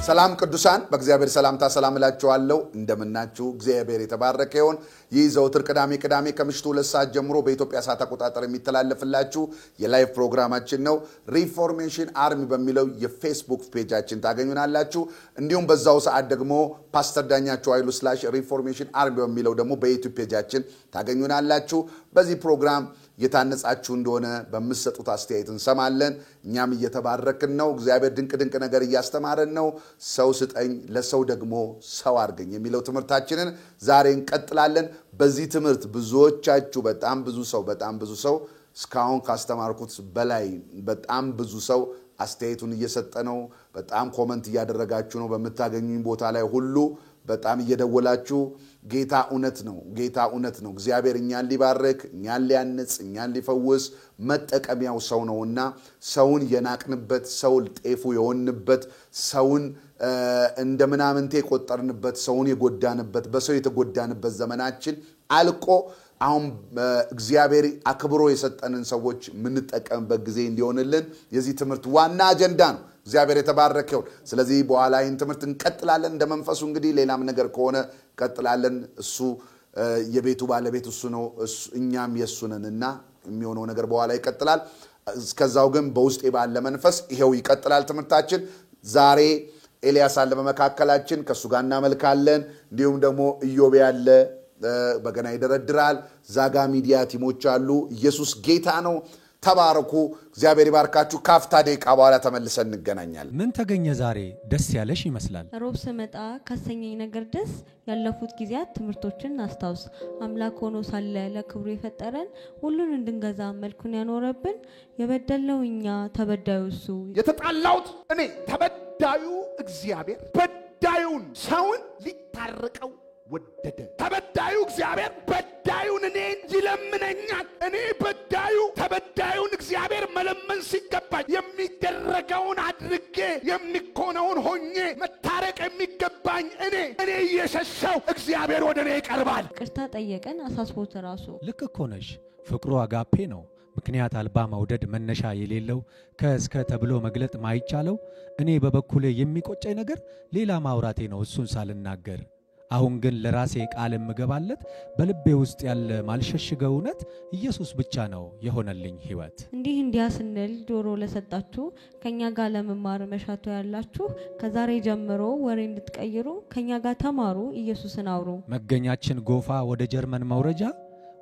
ሰላም ቅዱሳን በእግዚአብሔር ሰላምታ ሰላም እላችኋለሁ እንደምናችሁ እግዚአብሔር የተባረከ ይሁን ይዘውትር ቅዳሜ ከምሽቱ 2 ሰዓት ጀምሮ በኢትዮጵያ ሰዓት አቆጣጠር የሚተላለፍላችሁ የላይቭ ፕሮግራማችን ነው ሪፎርሜሽን አርሚ በሚለው የፌስቡክ ፔጃችን ታገኙናላችሁ እንዲሁም በዛው ሰዓት ደግሞ ፓስተር ዳኛቸው አይሉ /ሪፎርሜሽን አርሚ በሚለው ደግሞ በዩቲዩብ ፔጃችን ታገኙናላችሁ በዚህ ፕሮግራም የታነጻችሁ እንደሆነ በመሰጡት አስተያየት እንሰማለን እኛም እየተባረክን ነው እግዚአብሔር ድንቅ ነገር እያስተማረን ነው ሰው ስጠኝ ለሰው ደግሞ ሰው አርገኝ የሚለው ትምህርታችንን ዛሬ እንቀጥላለን በዚህ ትምህርት ብዙዎቻችሁ በጣም ብዙ ሰው እስካሁን ካስተማርኩት በላይ በጣም ብዙ ሰው አስተያየቱን እየሰጠ ነው በጣም ኮሜንት እያደረጋችሁ ነው በመታገኙኝ ቦታ ላይ ሁሉ በጣም እየደወላችሁ ጌታ እውነት ነው እግዚአብሔር እኛን ሊባርክ እኛን ሊያነጽ እኛን ሊፈውስ መጠቀሚያው ሰው ነውና ሰውን የናቅንበት ሰው ጤፉ የሆንበት ሰውን እንደምናምንቴ ቆጠርንበት ሰውን የጎዳንበት በሰው የተጎዳንበት ዘመናችን አልቆ አሁን እግዚአብሔር አክብሮ የሰጠንን ሰዎች ምን ተጠቀምበት ጊዜ እንዲሆንልን የዚህ ትምህርት ዋና አጀንዳ ነው እግዚአብሔር የተባረከው ስለዚህ በኋላ ይህን ትምህርት እንቀጥላለን እንደመንፈሱ እንግዲህ ሌላም ነገር ከሆነ ቀጥላለን እሱ የቤቱ ባለቤት እሱ ነው እኛም የሱነንና የሚሆነው ነገር በኋላ ይቀጥላል እስከዛው ግን በውስጤ ባለ መንፈስ ይሄው ይቀጥላል ትምህርታችን ዛሬ ኤልያስ አለ በመካከላችን ከሱ ጋር እናመልካለን እንዲሁም ደግሞ ኢዮብ ያለ በገና ይደረድራል ዛጋ ሚዲያ ቲሞች አሉ ኢየሱስ ጌታ ነው ተባረኩ እግዚአብሔር ይባርካችሁ ካፍታ ደቂቃ በኋላ ተመልሰን እንገናኛለን ምን ተገኘ ዛሬ ደስ ያለሽ ይመስላል ሮብ ስመጣ ካሰኘኝ ነገር ደስ ያለፉት ጊዜያት ትምህርቶችን አስታውስ አምላክ ሆኖ ሳለ ለክብሩ የፈጠረን ሁሉን እንድንገዛ መልኩን ያኖረብን የበደልነው እኛ ተበዳዩ እሱ የተጣላውት እኔ ተበዳዩ እግዚአብሔር በዳዩን ሰውን ሊታረቀው ወደደ ተበዳዩ እግዚአብሔር በዳዩን እኔን ይለምነኛል እኔ በዳዩ ተበዳዩን እግዚአብሔር መለመን ሲገባኝ የሚደረገውን አድርጌ የሚኮነውን ሆኜ መታረቅ የሚገባኝ እኔ እየሸሸው እግዚአብሔር ወደኔ ይቀርባል ቅርታ ጠየቀን አሳስቦት ራሱ ልክ እኮ ነሽ ፍቅሩ አጋፔ ነው ምክንያት አልባ መውደድ መነሻ የሌለው ከእስከ ተብሎ መግለጥ ማይቻለው እኔ በበኩሌ የሚቆጨኝ ነገር ሌላ ማውራቴ ነው እሱን ሳልናገር አሁን ግን ለራሴ ቃል መገባለት በልቤ ውስጥ ያለ ማልሸሽገው እውነት ኢየሱስ ብቻ ነው የሆነልኝ ህይወት እንዲያ ስንል ጆሮ ለሰጣችሁ ከኛ ጋር ለመማር መሻቶ ያላችሁ ከዛሬ ጀምሮ ወሬ እንድትቀይሩ ከኛ ጋር ተማሩ ኢየሱስን አውሩ መገኛችን ጎፋ ወደ ጀርመን መውረጃ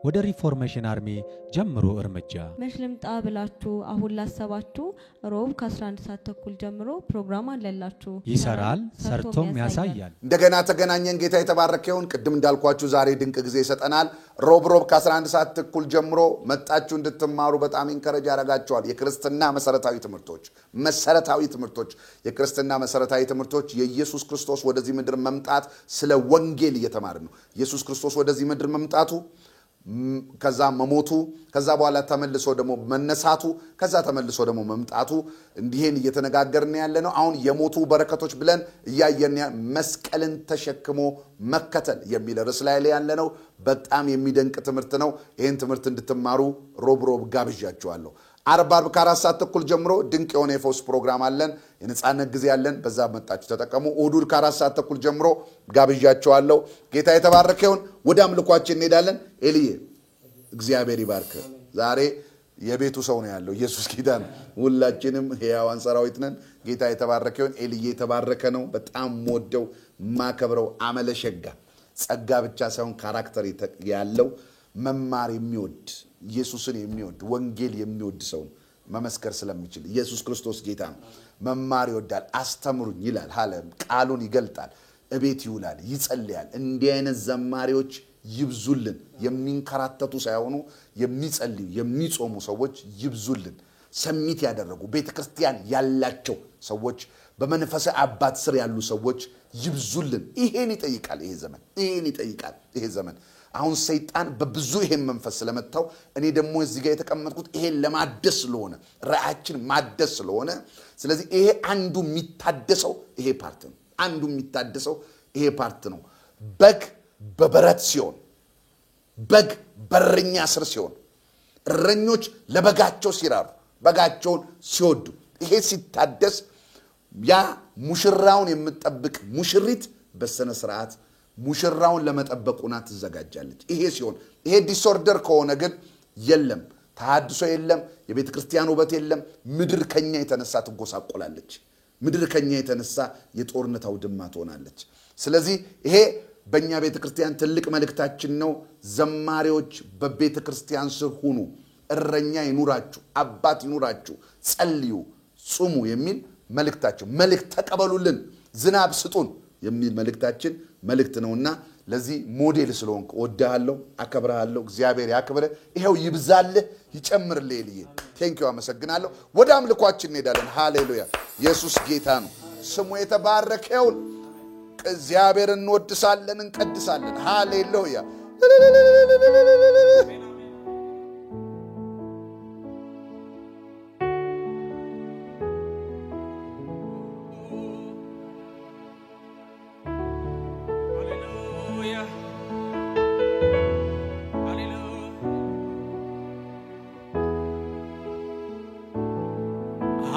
ወደ ሪፎርሜሽን አርሚ ጀምሮ እርምጃ መሽልምጣ ብላችሁ አሁን ላሰባችሁ ሮብ ከ11 ሰዓት ተኩል ጀምሮ ፕሮግራም አለላችሁ ይሰራል ሰርቶም ያሳያል እንደገና ተገናኘን ጌታ የተባረከውን ቅድም እንዳልኳችሁ ዛሬ ድንቅ ጊዜ ይሰጠናል ሮብ ከ11 ሰዓት ተኩል ጀምሮ መጣችሁ እንድትማሩ በጣም ኢንከሬጅ ያረጋችኋል የክርስትና መሰረታዊ ትምህርቶች የክርስትና መሰረታዊ ትምህርቶች የኢየሱስ ክርስቶስ ወደዚህ ምድር መምጣት ስለ ወንጌል እየተማርን ነው ኢየሱስ ክርስቶስ ወደዚህ ምድር መምጣቱ ከዛ መሞቱ ከዛ በኋላ ተመልሶ ደግሞ መነሳቱ ከዛ ተመልሶ ደግሞ መምጣቱ እንዲሄን እየተነጋገርን ያለነው አሁን የሞቱ በረከቶች ብለን እያየን መስቀልን ተሸክሞ መከተል የሚል ርዕስ ላይ ያለነው በጣም የሚደንቅ ትምህርት ነው ይሄን ትምህርት እንድትማሩ ሮብ ጋብዣችኋለሁ አርብ ከ4 ሰዓት ተኩል ጀምሮ ድንቅ የሆነ የፈውስ ፕሮግራም አለን የነጻነት ጊዜ አለን በዛ መጣችሁ ተጠቀሙ እሁድ ከ4 ሰዓት ተኩል ጀምሮ ጋብዣችኋለሁ ጌታ የተባረከውን ወደ አምልኳችን እንሄዳለን ኤልዬ እግዚአብሔር ይባርክ ዛሬ የቤቱ ሰው ነው ያለው ኢየሱስ ጌታ ነው ሁላችንም ሕያዋን ሰራዊት ነን ጌታ የተባረከውን ኤልዬ የተባረከ ነው በጣም ሞደው ማከብረው አመለሸጋ ጸጋ ብቻ ሳይሆን ካራክተር ያለው መማር የሚወድ ኢየሱስን የሚወድ ወንጌል የሚወድ ሰው መመስከር ስለሚችል ኢየሱስ ክርስቶስ ጌታ ነው መማር ይወዳል አስተምሩኝ ይላል ሃለም ቃሉን ይገልጣል እቤት ይውላል ይጸልያል እንዲህ አይነት ዘማሪዎች ይብዙልን የሚንከራተቱ ሳይሆኑ የሚጸልዩ የሚጾሙ ሰዎች ይብዙልን ሰሚት ያደረጉ ቤተክርስቲያን ያላቸው ሰዎች በመንፈስ አባት ስር ያሉ ሰዎች ይብዙልን ይሄን ይጠይቃል ይሄ ዘመን አሁን ሰይጣን በብዙ ይሄን መንፈስ ስለመጣው እኔ ደግሞ እዚህ ጋር የተቀመጥኩት ይሄን ለማደስ ስለሆነ ራአችን ማደስ ስለሆነ ስለዚህ ይሄ አንዱ የሚታደሰው ይሄ ፓርት ነው በግ በበረት ሲሆን በግ በረኛ ስር ሲሆን እረኞች ለበጋቸው ሲራሩ በጋቸውን ሲወዱ ይሄ ሲታደስ ያ ሙሽራውን የምትጠብቅ ሙሽሪት በሰነ ስርዓት ሙሽራውን ለመጠበቁና ትዘጋጃለች። ይሄ ሲሆን ይሄ ዲስኦርደር ከሆነ ግን የለም ተሐድሶ የለም የቤተ ክርስቲያን ውበት የለም ምድር ከኛ የተነሳ ትጎሳቆላለች ምድር ከኛ የተነሳ የጦርነት አውድማ ትሆናለች። ስለዚህ ይሄ በእኛ ቤተ ክርስቲያን ትልቅ መልእክታችን ነው። ዘማሪዎች በቤተ ክርስቲያን ስር ሁኑ እረኛ ይኑራችሁ አባት ይኑራችሁ ጸልዩ ጹሙ የሚል መልእክታቸው መልእክት ተቀበሉልን ዝናብ ስጡን የሚል መልእክታችን መልእክት ነውና ለዚህ ሞዴል ስለሆንክ ወዳሃለሁ አከብራለሁ እግዚአብሔር ያክብረ ይሄው ይብዛልህ ይጨምርልህ ልዬ ቴንኪው አመሰግናለሁ። ወደ አምልኳችን እንሄዳለን። ሃሌሉያ ኢየሱስ ጌታ ነው ስሙ የተባረከ ይሁን። እግዚአብሔር እንወድሳለን እንቀድሳለን። ሃሌሉያ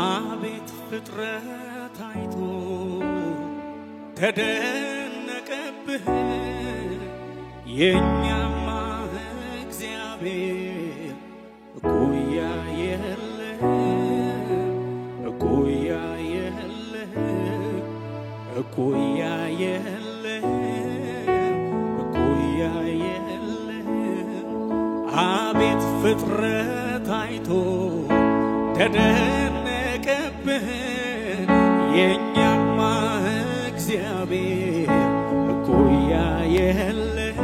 አቤት ፍጥረት አይቶ ተደነቀብህ የኛማ እግዚአብሔር እኩያ የለህ እኩያ የለህ እኩያ የለህ እኩያ የለህ አቤት ፍጥረት አይቶ ተደነቀብህ የኛማ እግዚአብሔር እኩያ የለህ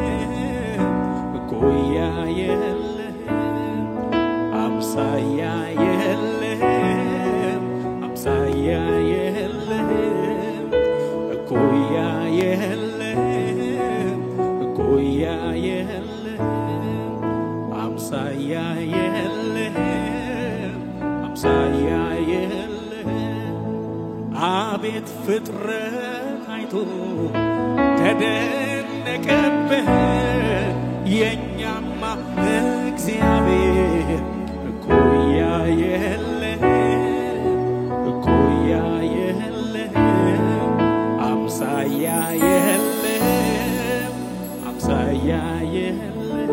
እኩያ የለህ አምሳያ የለህ አምሳያ የለህ እኩያ የለህ እኩያ የለህ አምሳያ የለህ አምሳያ የለህ አቤት ፍጥረት አይቶ ተደነቀብህ የኛማ እግዚአብሔር እኩያ የለህ እኩያ የለህ አምሳያ የለህ አምሳያ የለህ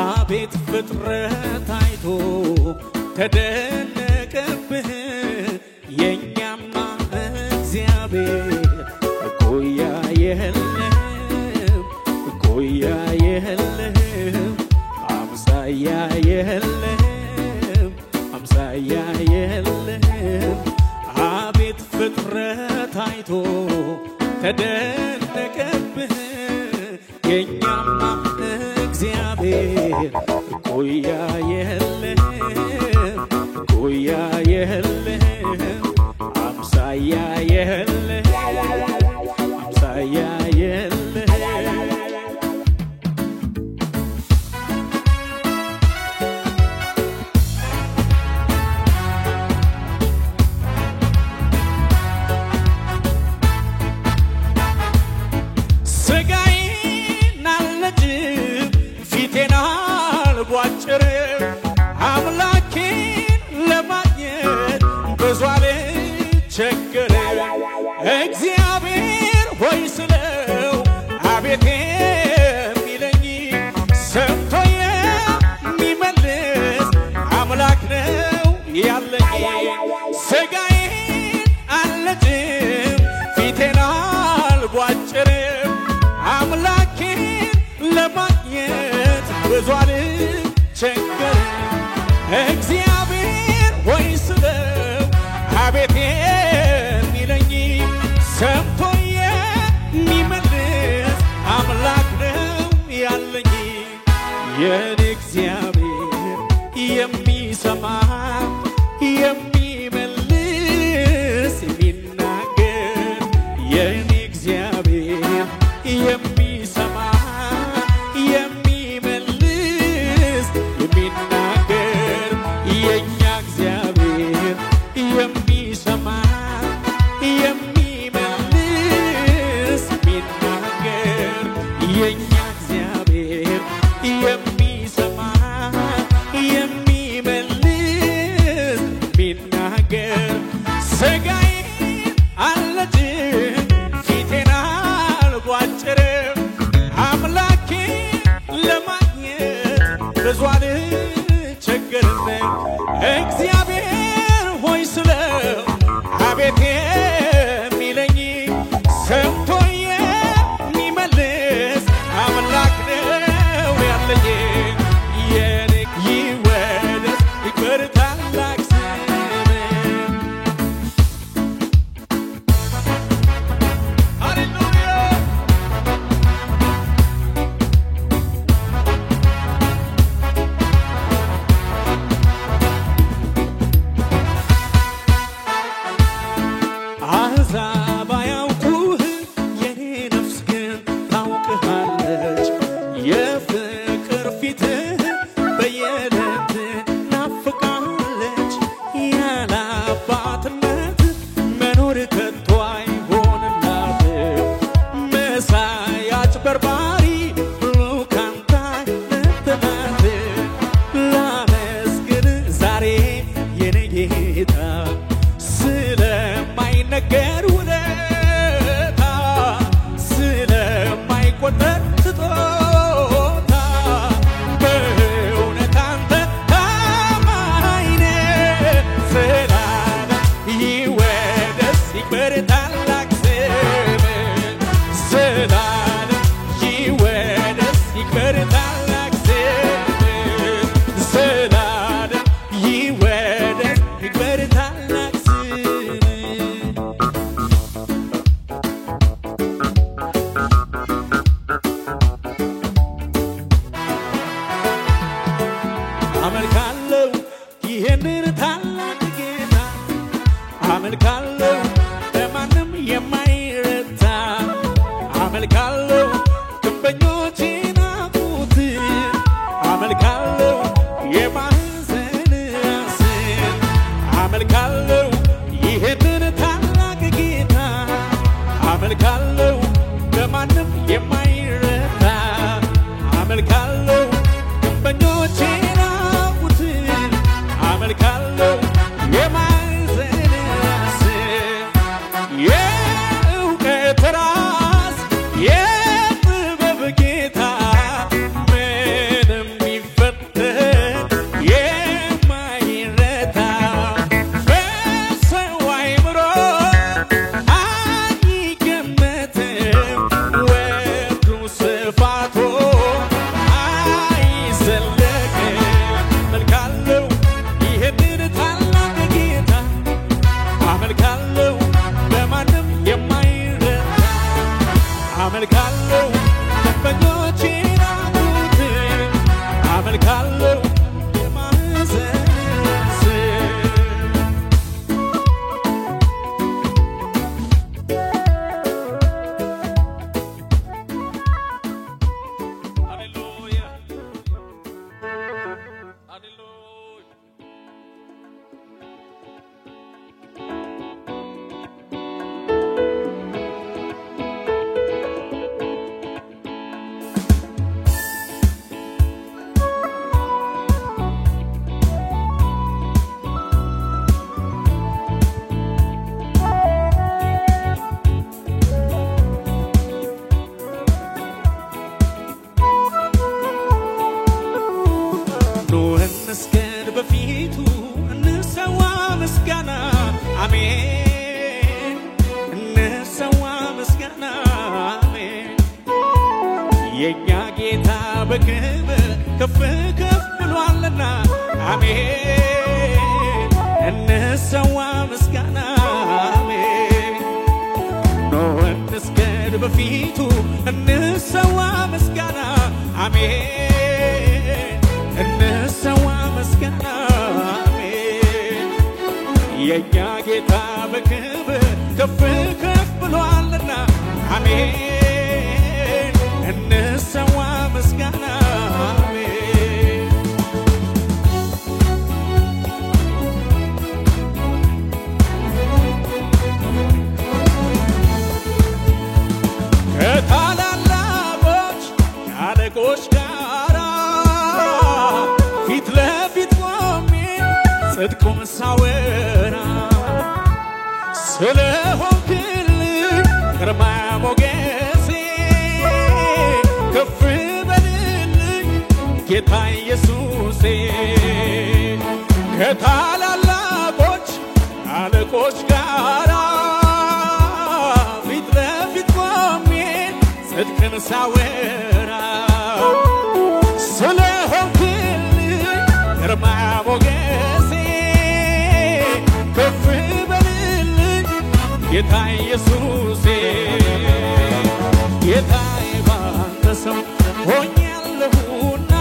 አቤት ፍጥረት አይቶ ተደነቀብህ የኛማ እግዚአብሔር እኩያ የለህ እኩያ የለህ አምሳያ የለህ አምሳያ የለህ አቤት ፍጥረት አይቶ ተደነቀብህ የኛማ እግዚአብሔር እኩያ የለህ እኩያ የለህ አምሳያ የለህ አምሳያ የለህ አምላኬን ለማግኘት ብዙ አልቸገረ እግዚአብሔር ሆይ ስለው አቤት የሚለኝ ሰምቶ የሚመልስ አምላክ ነው ያለኝ ሥጋዬን አልነጭም ፊቴን አልቧጭርም አምላኬን ለማግኘት ብዙ ቸገረ እግዚአብሔር ሆይ ስለው አቤት የሚለኝ ሰምቶ የሚመልስ አምላክ ነው ያለኝ የኔ እግዚአብሔር የሚሰማ የሚመልስ የሚናገር የኔ እግዚአብሔር የሚሰማ የሚመልስ የሚናገር የኛ እግዚአብሔር የሚናገር ስጋዬን አልለጅም ፊቴን አልቧጭርም አምላኬ ለማግኘት ብዙ አልቸገርም እግዚአብሔር ሆይ ስለው አቤት የሚለኝ ሰምቶ የሚመልስ አምላክ ነው ያለኝ የኔ ይወደስ ይክበር ታላቅ ስምህ ሃሌሉያ አሕዛብ አያውቁህ የኔ ነፍስ ግን ታውቅሃለች የፍቅር ፊትህ በየዕለት ናፍቃለች ያለ አባትነት መኖር ከቶ አይሆንላት መሳይ አጭበርባሪ ሁሉ ካንተ አይነጥላት ላመስግን ዛሬ የኔ ጌታ ስለማይነገር ውለታ ስለማይቆጠር ስጦታ በእውነት አንተ ታማኝ ነህ ዘላለም ይወደስ ይክበር ታላቅ ስምህ ዘላለም ይወደስ ይክበር ታላቅ ስምህ ዘላለም ይወደስ ይክበር ታላቅ ስምህ አመልካለሁ ይሄንን ታላቅ ጌታ አመልካለሁ ለማንም የማይረታ አመልካለሁ ግንበኞች ናቁት አመልካለሁ የማዕዘን ራስን አመልካለሁ ይሄንን ታላቅ ጌታ አመልካለሁ ለማንም የማይረታ አመልካለሁ ግንበኞች ናቁት አመልካለሁ የማዕዘን ራስን የእውቀት ራስ የጥበብ ጌታ ምንም ቢፈተን የማይረታ በሰው አእምሮ አይገመትም ወርዱ ስፋቱ አይዘለቅም አመልካለሁ ይሄንን ታላቅ ጌታ አመልካለሁ ለማንም የማይረታ አመልካለሁ ደንበኞቼ ናቁት አመልካለሁ የማዕዘን ራስን ሃሌሉያ ሃሌሉያ ኑ እንስገድ በፊቱ እንሰዋ ምስጋና አሜን እንሰዋ ምስጋና አሜን የኛ ጌታ በክብር ከፍ ከፍ ብሏልና አሜን እንሰዋ ምስጋና አሜን ኑ እንስገድ በፊቱ እንሰዋ ምስጋና አሜን እንሰዋ ምስጋና አሜን የኛ ጌታ በክብር ከፍ ከፍ ብሏልና አሜን እንሰዋ ምስጋና አሜን ከታላላቆች አለቆች ጋራ ፊት ለፊት ቆሜ ጽድቁን ሳወራ ስለሆንክልኝ ግርማ ሞገሴ ከፍ በልልኝ ጌታ ኢየሱሴ ከታላላቆች አለቆች ጋራ ፊት ለፊት ቆሜ ጽድቅን ሳወራ ስለሆንክልኝ ግርማ ሞገሴ ከፍ በልልኝ ጌታ ኢየሱሴ ጌታዬ ባንተ ሰው ሆኛለሁና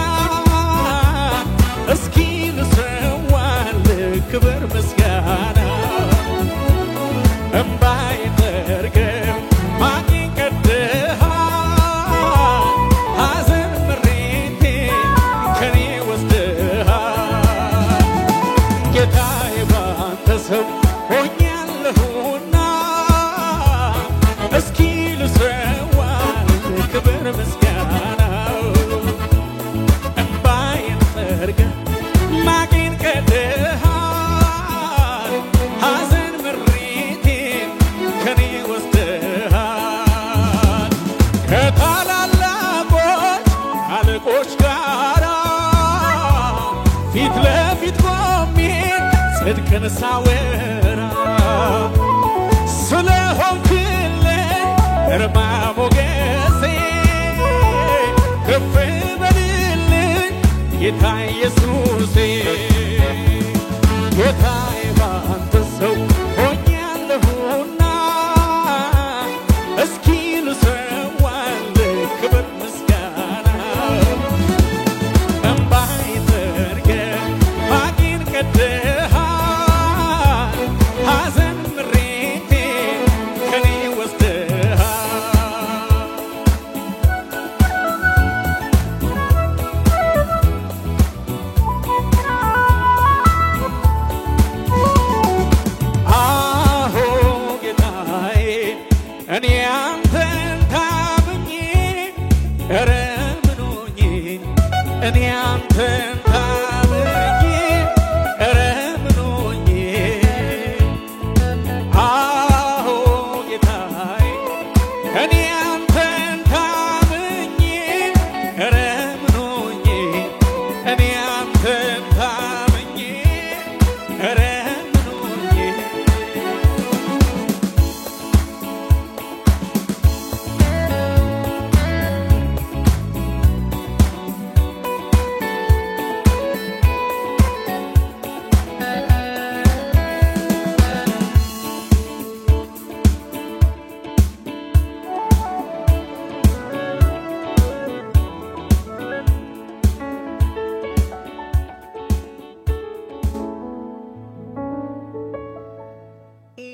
እስኪ ልሰዋልህ ክብር ምስጋና እምባዬን ጠርገህ ማቄን ቀድደሃል ሐዘን ምሬቴን ከኔ ወስደሃል ጌታዬ ባንተ ሰው ሆኛለሁና እስኪ ልሰዋልህ ክብር ምስጋና እምባዬን ጠርገህ ማቄን ቀድደሃል ሐዘን ምሬቴን ከኔ ወስደሃል ከታላላቆች አለቆች ጋራ ፊት ለፊት ቆሜ ጽድቅን ሳወራ ስለሆንክልኝ ግርማ ሞገሴ ከፍ በልልኝ ጌታ ኢየሱሴ ጌታዬ ባንተ ሰው ሆኛለሁና እስኪ ልሰዋልህ ክብር ምስጋና እምባዬን ጠርገህ ማቄን ቀድደሃል ሐዘን ምሬቴን ከኔ ወስደሃል አሆ ጌታዬ እኔ አንተን ታምኜ ኧረ ምን ሆኜ እኔ አንተን ታምኜ ኧረ ምን ሆኜ አሆ ጌታዬ እኔ አንተን ታምኜ ኧረ ምን ሆኜ እኔ አንተን ታምኜ ኧረ ምን ሆኜ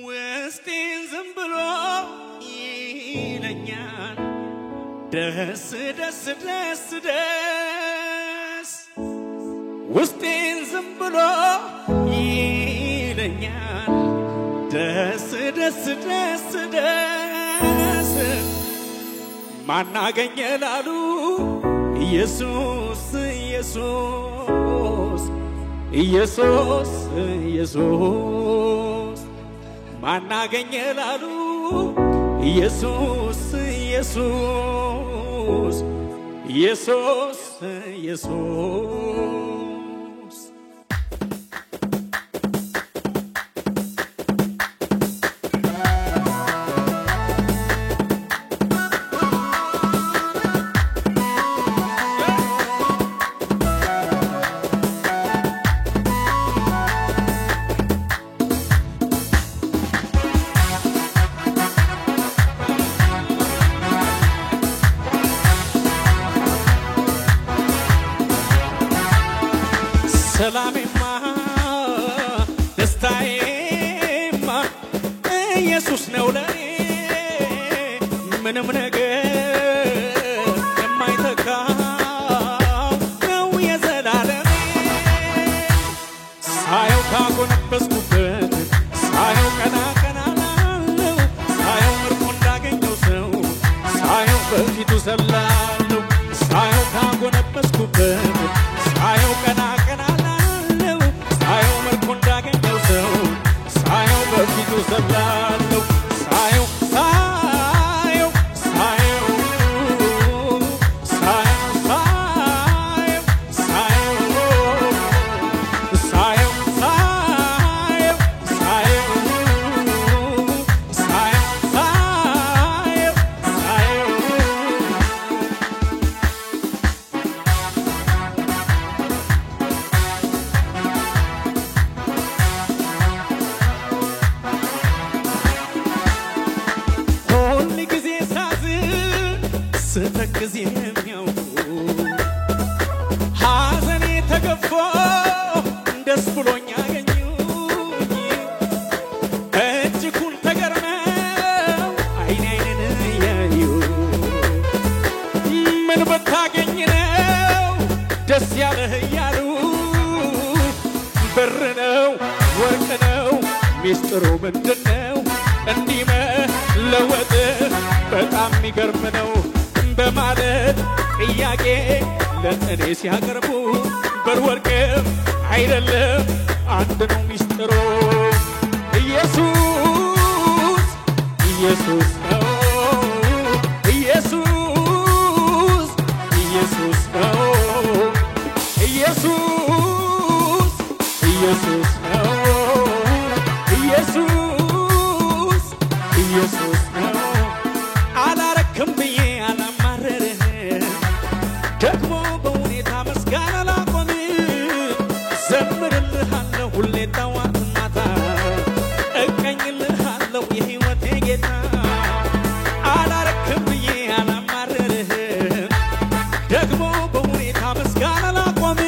ውስጤን ዝም ብሎ ይለኛል ደስ ደስ ደስ ደስ ውስጤን ዝም ብሎ ይለኛል ደስ ደስ ደስ ደስ ማናገኘ ላሉ ኢየሱስ ኢየሱስ ኢየሱስ ኢየሱስ ማናገኘ ላሉ ኢየሱስ ኢየሱስ ኢየሱስ ኢየሱስ ሰላሜማ ደስታዬማ ኢየሱስ ነው ለኔ ምንም ነገር የማይተካው ነው የዘላለሜ ሳየው ካጎነበስኩበት ሳየው ቀና ቀና ላለው ሳየው ምርኮ እንዳገኘው ሰው ሳየው በፊቱ ዘላለሁ ሳየው ካጎነበስኩበት ሳየው ቀና ቀና ላለው ሳየው ምርኮ እንዳገኘው ሰው ሳየው በፊቱ ዘላለሁ ሲተክዝ የሚያውቁ ሐዘኔ ተገፎ ደስ ብሎኝ አገኙኝ እጅጉን ተገርመው አይን አይንን እያዩ ምን ብታገኝ ነው ደስ ያለህ እያሉ ብር ነው ወርቅ ነው ሚስጥሩ ምንድነው እንዲህ መለወጥ በጣም የሚገርም ነው በማለት ጥያቄ ለእኔ ሲያቀርቡ ብር ወርቅም አይደለም አንድ ነው ሚስጥሩ ኢየሱስ ኢየሱስ ነው ኢየሱስ ኢየሱስ ነው ኢየሱስ ኢየሱስ ነው ኢየሱስ ኢየሱስ ነው አላረክም ብዬ አላማረርህ ደግሞ በሁኔታ መስጋና ላቆም ዘምርልሃለሁ ሁሌ ጠዋት ማታ እቀኝልሃለሁ የሕይወቴ ጌታ አላረክም ብዬ አላማረርህ ደግሞ በሁኔታ መስጋና ላቆም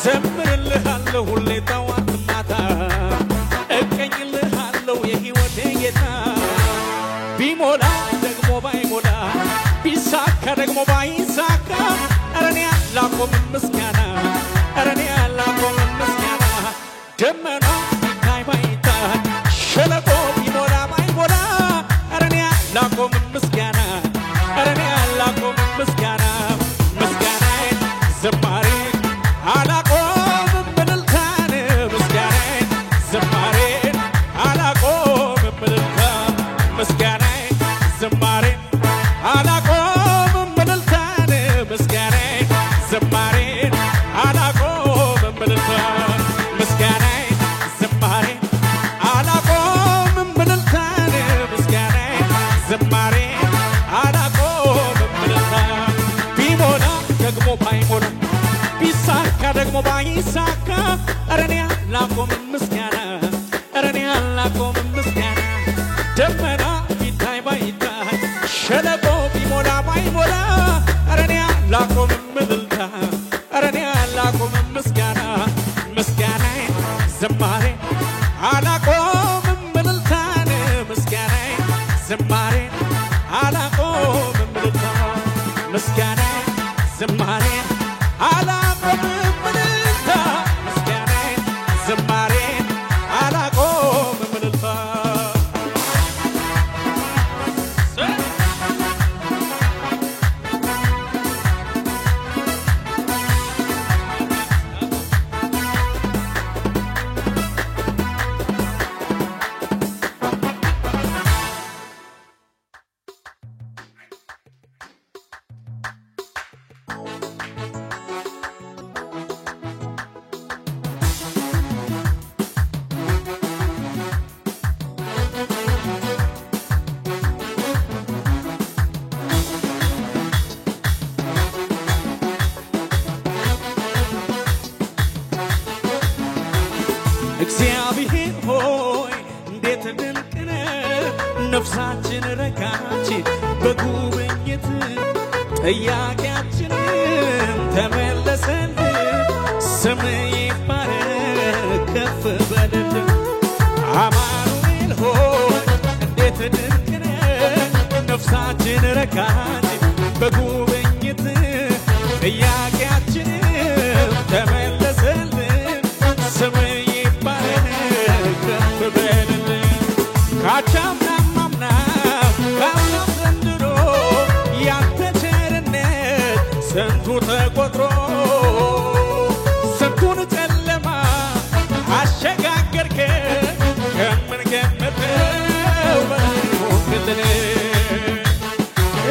ዘምርልሃለሁ ሁሌ ጠዋት ማታ እቀኝልሃለሁ የሕይወቴ ጌታ ቢሞላ ደግሞ ባይሞላ ቢሳካ ደግሞ ባይሳካ ኧረ እኔ አላቆምም ምስጋና ኧረ እኔ አላቆምም ምስጋና ደመና ቢታይ ባይታይ ሸለቆ ቢሞላ ባይሞላ ኧረ እኔ አላቆምም ምስጋና ኧረ እኔ አላቆምም ምስጋና ምስጋናዬን ዝማሬን አላቆምም እልልታን ምስጋናዬን ዝማሬን አላቆምም እልልታ ምስጋናዬን ዝማሬን አላቆምም እልልታን ምስጋናዬን ዝማሬን አላቆምም እልልታ ምስጋናዬን ዝማሬን አላቆምም እልልታን ምስጋናዬን ዝማሬን አላቆምም እልልታ ቢሞላ ደግሞ ባይሞላ ቢሳካ ደግሞ ባይሳካ ኧረ እኔ አላቆምም ምስጋና ኧረ እኔ አላቆምም ምስጋና ደመና ቢታይ ባይታይ ሸለቆ ቢሞላ ባይሞላ ኧረ እኔ አላቆምም እልልታ ኧረ እኔ አላቆምም ምስጋና ምስጋናዬን ዝማሬን አላቆምም እልልታን ምስጋናዬን ዝማሬን አላቆምም እልልታ ምስጋናዬን ዝማሬን አላቆምም እልልታ ምስጋናዬን ዝማሬን አላቆምም እልልታ እግዚአብሔር ሆይ እንዴት ድንቅ ነህ ነፍሳችን ረካች በጉብኝት ጥያቄያችንን ተመለሰልን ስምህ ይባረክ ከፍ በልልን አማኑኤል ሆይ እንዴት ድንቅ ነህ ነፍሳችን ረካች በጉብኝት ጥያቄያችንን ተመለሰልን ስምህ ካቻምናማምና ካምናም ዘንድሮ ያንተ ቸርነት ስንቱ ተቆጥሮ ስንቱን ጨለማ አሸጋገርከን ከምንገምተው በላይ ሆንክልን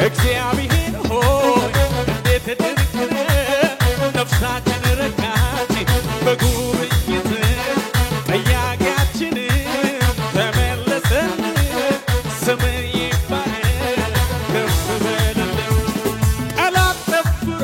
እግዚአብሔር ሆይ እንዴት ድንቅ ነህ ነፍሳችን ረካች በጉብኝት ጥያቄያችን ስምህ ይባረክ ከፍ በልልን ጠላት ጠፍሮ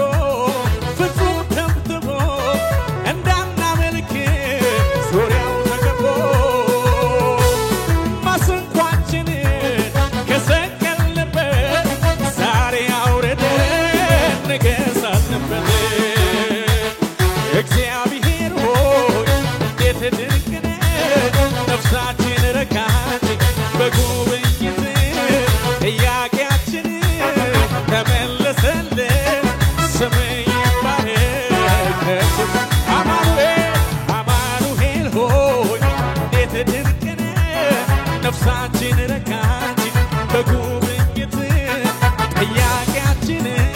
ነፍሳችን ረካች በጉብኝት ጥያቄያችንም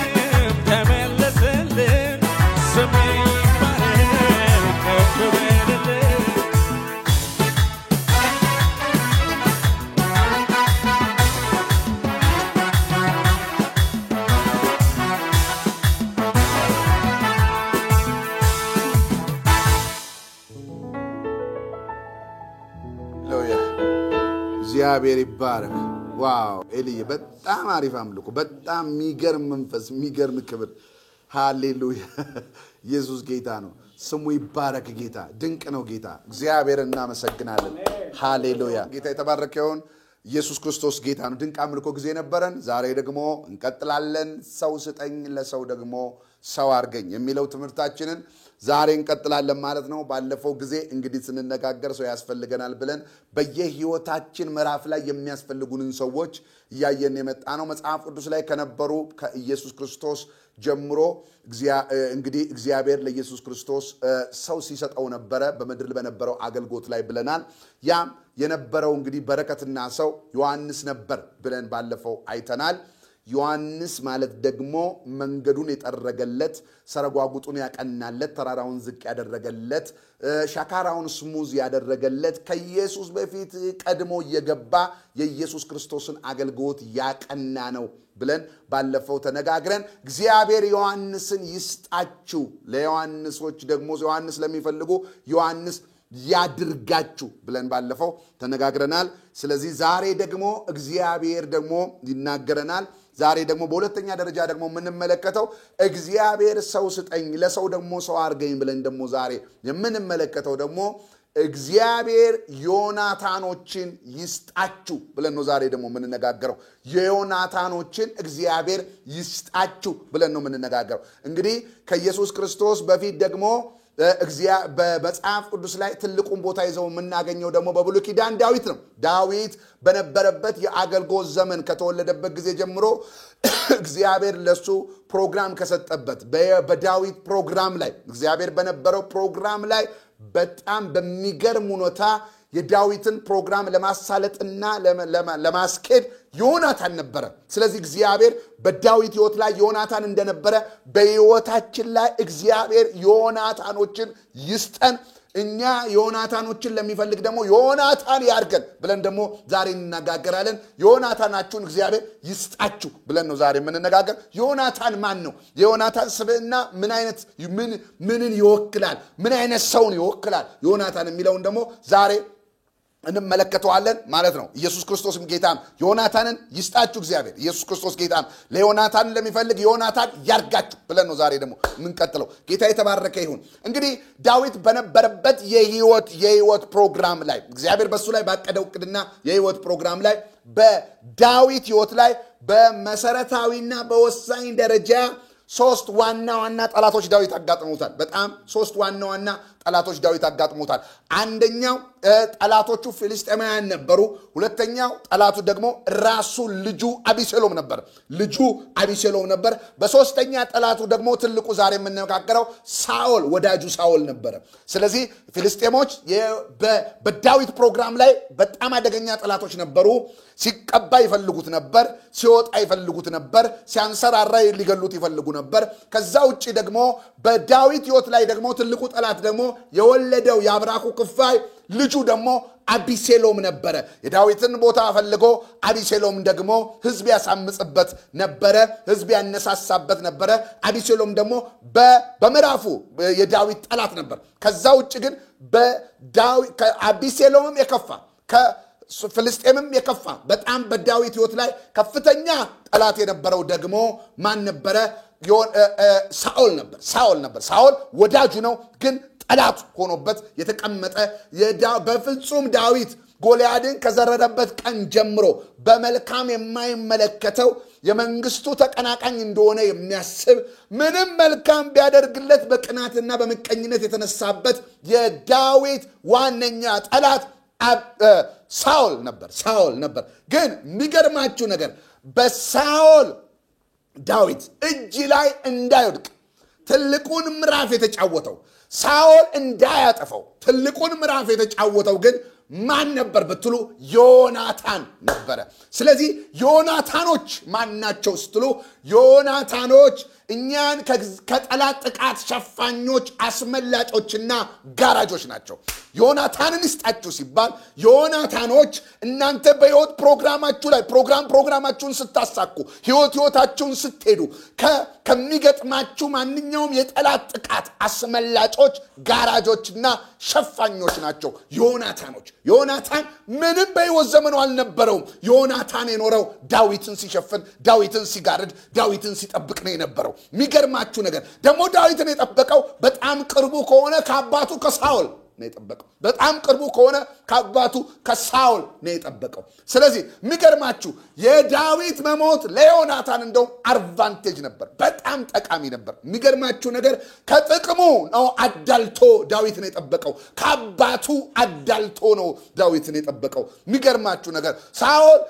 ተመለሰልን ስም ይባረክ ከፍ በልልን እግዚአብሔር ይባረክ። ዋው ኤልዬ በጣም አሪፍ አምልኮ፣ በጣም የሚገርም መንፈስ፣ የሚገርም ክብር። ሃሌሉያ ኢየሱስ ጌታ ነው። ስሙ ይባረክ። ጌታ ድንቅ ነው። ጌታ እግዚአብሔር እናመሰግናለን። ሃሌሉያ ጌታ የተባረከ ይሁን። ኢየሱስ ክርስቶስ ጌታ ነው። ድንቅ አምልኮ ጊዜ ነበረን። ዛሬ ደግሞ እንቀጥላለን። ሰው ስጠኝ ለሰው ደግሞ ሰው አርገኝ የሚለው ትምህርታችንን ዛሬ እንቀጥላለን ማለት ነው። ባለፈው ጊዜ እንግዲህ ስንነጋገር ሰው ያስፈልገናል ብለን በየህይወታችን ምዕራፍ ላይ የሚያስፈልጉንን ሰዎች እያየን የመጣ ነው። መጽሐፍ ቅዱስ ላይ ከነበሩ ከኢየሱስ ክርስቶስ ጀምሮ እንግዲህ እግዚአብሔር ለኢየሱስ ክርስቶስ ሰው ሲሰጠው ነበረ በመድር በነበረው አገልግሎት ላይ ብለናል። ያም የነበረው እንግዲህ በረከትና ሰው ዮሐንስ ነበር ብለን ባለፈው አይተናል። ዮሐንስ ማለት ደግሞ መንገዱን የጠረገለት፣ ሰረጓጉጡን ያቀናለት፣ ተራራውን ዝቅ ያደረገለት፣ ሻካራውን ስሙዝ ያደረገለት፣ ከኢየሱስ በፊት ቀድሞ የገባ የኢየሱስ ክርስቶስን አገልግሎት ያቀና ነው ብለን ባለፈው ተነጋግረን እግዚአብሔር ዮሐንስን ይስጣችሁ፣ ለዮሐንሶች ደግሞ ዮሐንስ ለሚፈልጉ ዮሐንስ ያድርጋችሁ ብለን ባለፈው ተነጋግረናል። ስለዚህ ዛሬ ደግሞ እግዚአብሔር ደግሞ ይናገረናል። ዛሬ ደግሞ በሁለተኛ ደረጃ ደግሞ የምንመለከተው እግዚአብሔር ሰው ስጠኝ ለሰው ደግሞ ሰው አርገኝ ብለን ደግሞ ዛሬ የምንመለከተው ደግሞ እግዚአብሔር ዮናታኖችን ይስጣችሁ ብለን ነው ዛሬ ደግሞ የምንነጋገረው። የዮናታኖችን እግዚአብሔር ይስጣችሁ ብለን ነው የምንነጋገረው። እንግዲህ ከኢየሱስ ክርስቶስ በፊት ደግሞ በመጽሐፍ ቅዱስ ላይ ትልቁን ቦታ ይዘው የምናገኘው ደግሞ በብሉይ ኪዳን ዳዊት ነው። ዳዊት በነበረበት የአገልግሎት ዘመን ከተወለደበት ጊዜ ጀምሮ እግዚአብሔር ለሱ ፕሮግራም ከሰጠበት በዳዊት ፕሮግራም ላይ እግዚአብሔር በነበረው ፕሮግራም ላይ በጣም በሚገርም ሁኔታ የዳዊትን ፕሮግራም ለማሳለጥና ለማስኬድ ዮናታን ነበረ። ስለዚህ እግዚአብሔር በዳዊት ሕይወት ላይ ዮናታን እንደነበረ በሕይወታችን ላይ እግዚአብሔር ዮናታኖችን ይስጠን። እኛ ዮናታኖችን ለሚፈልግ ደግሞ ዮናታን ያርገን ብለን ደግሞ ዛሬ እንነጋገራለን። ዮናታናችሁን እግዚአብሔር ይስጣችሁ ብለን ነው ዛሬ የምንነጋገር። ዮናታን ማን ነው? የዮናታን ስብዕና ምንን ይወክላል? ምን አይነት ሰውን ይወክላል? ዮናታን የሚለውን ደግሞ ዛሬ እንመለከተዋለን ማለት ነው። ኢየሱስ ክርስቶስም ጌታም ዮናታንን ይስጣችሁ እግዚአብሔር። ኢየሱስ ክርስቶስ ጌታም ለዮናታን ለሚፈልግ ዮናታን ያርጋችሁ ብለን ነው ዛሬ ደግሞ የምንቀጥለው። ጌታ የተባረከ ይሁን። እንግዲህ ዳዊት በነበረበት የህይወት ፕሮግራም ላይ እግዚአብሔር በሱ ላይ ባቀደው ዕቅድና የህይወት ፕሮግራም ላይ በዳዊት ህይወት ላይ በመሰረታዊና በወሳኝ ደረጃ ሶስት ዋና ጠላቶች ዳዊት አጋጥሞታል። በጣም ሶስት ዋና ጠላቶች ዳዊት አጋጥሞታል። አንደኛው ጠላቶቹ ፍልስጤማውያን ነበሩ። ሁለተኛው ጠላቱ ደግሞ ራሱ ልጁ አቢሴሎም ነበር። በሶስተኛ ጠላቱ ደግሞ ትልቁ ዛሬ የምንነጋገረው ሳኦል ወዳጁ ሳኦል ነበር። ስለዚህ ፍልስጤሞች በዳዊት ፕሮግራም ላይ በጣም አደገኛ ጠላቶች ነበሩ። ሲቀባ ይፈልጉት ነበር፣ ሲወጣ ይፈልጉት ነበር፣ ሲያንሰራራ ሊገሉት ይፈልጉ ነበር። ከዛ ውጪ ደግሞ በዳዊት ሕይወት ላይ ደግሞ ትልቁ ጠላት ደግሞ የወለደው የአብራኩ ክፋይ ልጁ ደግሞ አቢሴሎም ነበረ። የዳዊትን ቦታ ፈልጎ አቢሴሎም ደግሞ ህዝብ ያሳምጽበት ነበረ፣ ህዝብ ያነሳሳበት ነበረ። አቢሴሎም ደግሞ በምዕራፉ የዳዊት ጠላት ነበር። ከዛ ውጪ ግን አቢሴሎምም የከፋ ፍልስጤምም የከፋ በጣም በዳዊት ሕይወት ላይ ከፍተኛ ጠላት የነበረው ደግሞ ማን ነበረ? ሳኦል ነበር። ሳኦል ወዳጁ ነው፣ ግን ጠላት ሆኖበት የተቀመጠ በፍጹም ዳዊት ጎልያድን ከዘረረበት ቀን ጀምሮ በመልካም የማይመለከተው የመንግስቱ ተቀናቃኝ እንደሆነ የሚያስብ ምንም መልካም ቢያደርግለት በቅናትና በመቀኝነት የተነሳበት የዳዊት ዋነኛ ጠላት ሳኦል ነበር። ግን የሚገርማችሁ ነገር በሳኦል ዳዊት እጅ ላይ እንዳይወድቅ ትልቁን ምዕራፍ የተጫወተው ሳኦል እንዳያጠፈው ትልቁን ምዕራፍ የተጫወተው ግን ማን ነበር ብትሉ ዮናታን ነበረ። ስለዚህ ዮናታኖች ማናቸው ስትሉ ዮናታኖች እኛን ከጠላት ጥቃት ሸፋኞች አስመላጮችና ጋራጆች ናቸው። ዮናታንን ይስጣችሁ ሲባል ዮናታኖች እናንተ በህይወት ፕሮግራማችሁ ላይ ፕሮግራማችሁን ስታሳኩ ህይወታችሁን ስትሄዱ ከሚገጥማችሁ ማንኛውም የጠላት ጥቃት አስመላጮች ጋራጆችና ሸፋኞች ናቸው ዮናታኖች። ዮናታን ምንም በህይወት ዘመኑ አልነበረውም። ዮናታን የኖረው ዳዊትን ሲሸፍን፣ ዳዊትን ሲጋርድ፣ ዳዊትን ሲጠብቅ ነው የነበረው። የሚገርማችሁ ነገር ደግሞ ዳዊትን የጠበቀው በጣም ቅርቡ ከሆነ ከአባቱ ከሳኦል ነው የጠበቀው። በጣም ቅርቡ ከሆነ ከአባቱ ከሳኦል ነው የጠበቀው። ስለዚህ የሚገርማችሁ የዳዊት መሞት ለዮናታን እንደው አድቫንቴጅ ነበር፣ በጣም ጠቃሚ ነበር። የሚገርማችሁ ነገር ከጥቅሙ ነው አዳልቶ ዳዊትን የጠበቀው፣ ከአባቱ አዳልቶ ነው ዳዊትን የጠበቀው። የሚገርማችሁ ነገር ሳኦል